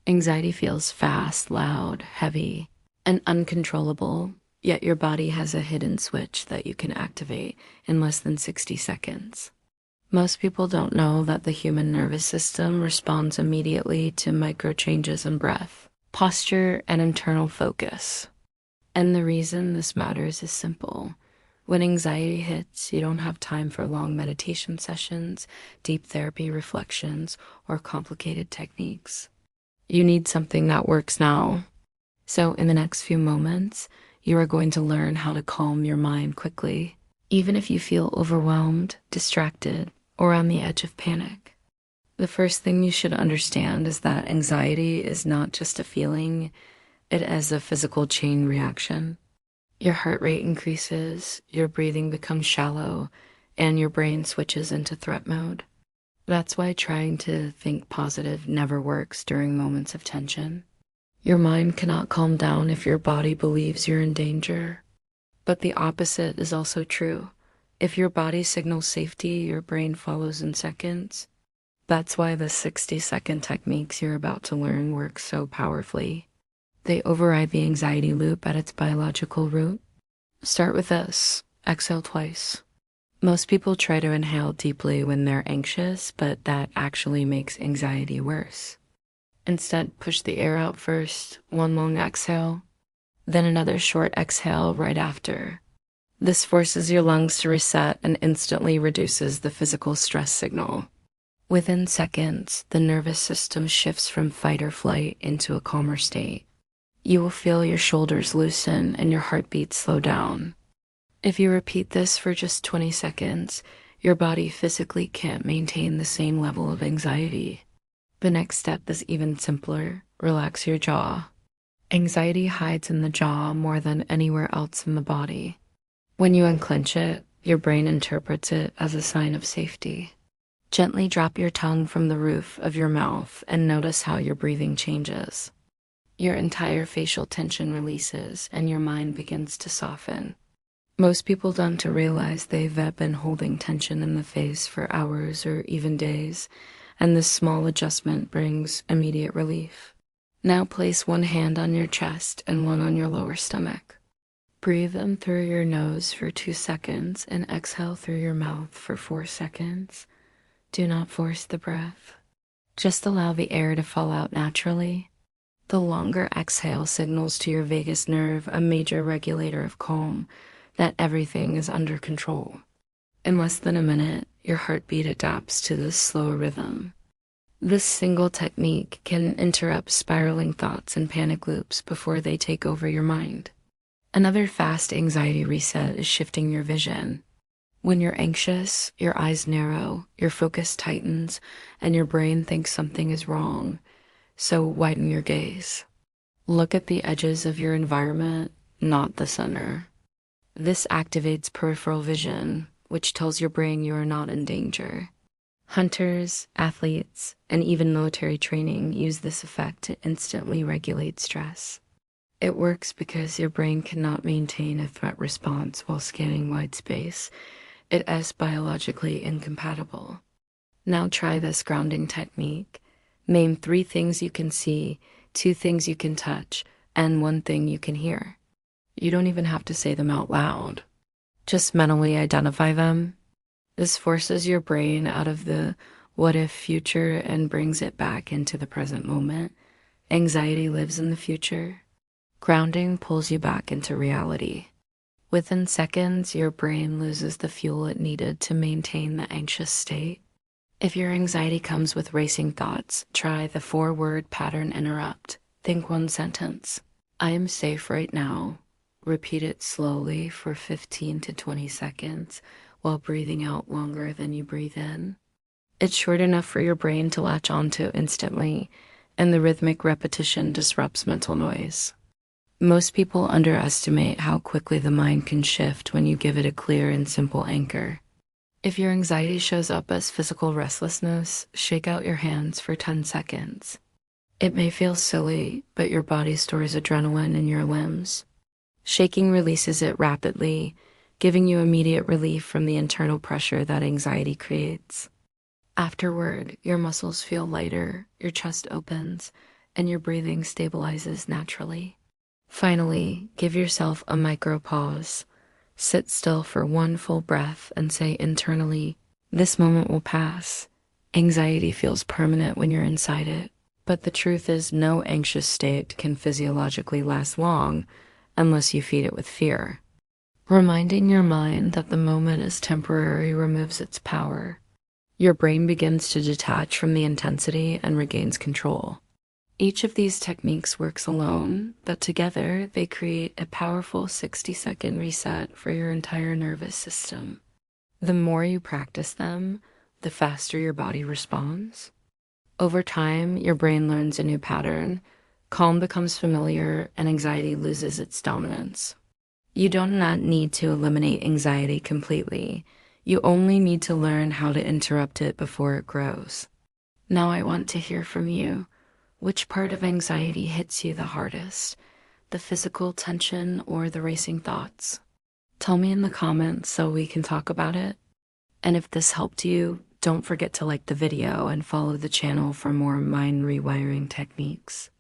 Anxiety feels fast, loud, heavy, and uncontrollable, yet your body has a hidden switch that you can activate in less than 60 seconds. Most people don't know that the human nervous system responds immediately to micro changes in breath, posture, and internal focus. And the reason this matters is simple. When anxiety hits, you don't have time for long meditation sessions, deep therapy reflections, or complicated techniques. You need something that works now. So in the next few moments, you are going to learn how to calm your mind quickly, even if you feel overwhelmed, distracted, or on the edge of panic. The first thing you should understand is that anxiety is not just a feeling, it is a physical chain reaction. Your heart rate increases, your breathing becomes shallow, and your brain switches into threat mode. That's why trying to think positive never works during moments of tension. Your mind cannot calm down if your body believes you're in danger. But the opposite is also true. If your body signals safety, your brain follows in seconds. That's why the 60-second techniques you're about to learn work so powerfully. They override the anxiety loop at its biological root. Start with this. Exhale twice. Most people try to inhale deeply when they're anxious, but that actually makes anxiety worse. Instead, push the air out first, one long exhale, then another short exhale right after. This forces your lungs to reset and instantly reduces the physical stress signal. Within seconds, the nervous system shifts from fight or flight into a calmer state. You will feel your shoulders loosen and your heartbeat slow down. If you repeat this for just 20 seconds, your body physically can't maintain the same level of anxiety. The next step is even simpler. Relax your jaw. Anxiety hides in the jaw more than anywhere else in the body. When you unclench it, your brain interprets it as a sign of safety. Gently drop your tongue from the roof of your mouth and notice how your breathing changes. Your entire facial tension releases and your mind begins to soften. Most people don't realize they've been holding tension in the face for hours or even days, and this small adjustment brings immediate relief. Now place one hand on your chest and one on your lower stomach. Breathe in through your nose for 2 seconds and exhale through your mouth for 4 seconds. Do not force the breath. Just allow the air to fall out naturally. The longer exhale signals to your vagus nerve, a major regulator of calm, that everything is under control. In less than a minute, your heartbeat adapts to this slower rhythm. This single technique can interrupt spiraling thoughts and panic loops before they take over your mind. Another fast anxiety reset is shifting your vision. When you're anxious, your eyes narrow, your focus tightens, and your brain thinks something is wrong. So widen your gaze. Look at the edges of your environment, not the center. This activates peripheral vision, which tells your brain you are not in danger. Hunters, athletes, and even military training use this effect to instantly regulate stress. It works because your brain cannot maintain a threat response while scanning wide space. It is biologically incompatible. Now try this grounding technique. Name 3 things you can see, 2 things you can touch, and 1 thing you can hear. You don't even have to say them out loud. Just mentally identify them. This forces your brain out of the what-if future and brings it back into the present moment. Anxiety lives in the future. Grounding pulls you back into reality. Within seconds, your brain loses the fuel it needed to maintain the anxious state. If your anxiety comes with racing thoughts, try the 4-word pattern interrupt. Think 1 sentence. I am safe right now. Repeat it slowly for 15 to 20 seconds while breathing out longer than you breathe in. It's short enough for your brain to latch onto instantly, and the rhythmic repetition disrupts mental noise. Most people underestimate how quickly the mind can shift when you give it a clear and simple anchor. If your anxiety shows up as physical restlessness, shake out your hands for 10 seconds. It may feel silly, but your body stores adrenaline in your limbs. Shaking releases it rapidly, giving you immediate relief from the internal pressure that anxiety creates. Afterward, your muscles feel lighter, your chest opens, and your breathing stabilizes naturally. Finally, give yourself a micro pause. Sit still for one full breath and say internally, "This moment will pass." Anxiety feels permanent when you're inside it, but the truth is no anxious state can physiologically last long unless you feed it with fear. Reminding your mind that the moment is temporary removes its power. Your brain begins to detach from the intensity and regains control. Each of these techniques works alone, but together they create a powerful 60-second reset for your entire nervous system. The more you practice them, the faster your body responds. Over time, your brain learns a new pattern. Calm becomes familiar and anxiety loses its dominance. You do not need to eliminate anxiety completely. You only need to learn how to interrupt it before it grows. Now I want to hear from you. Which part of anxiety hits you the hardest? The physical tension or the racing thoughts? Tell me in the comments so we can talk about it. And if this helped you, don't forget to like the video and follow the channel for more mind rewiring techniques.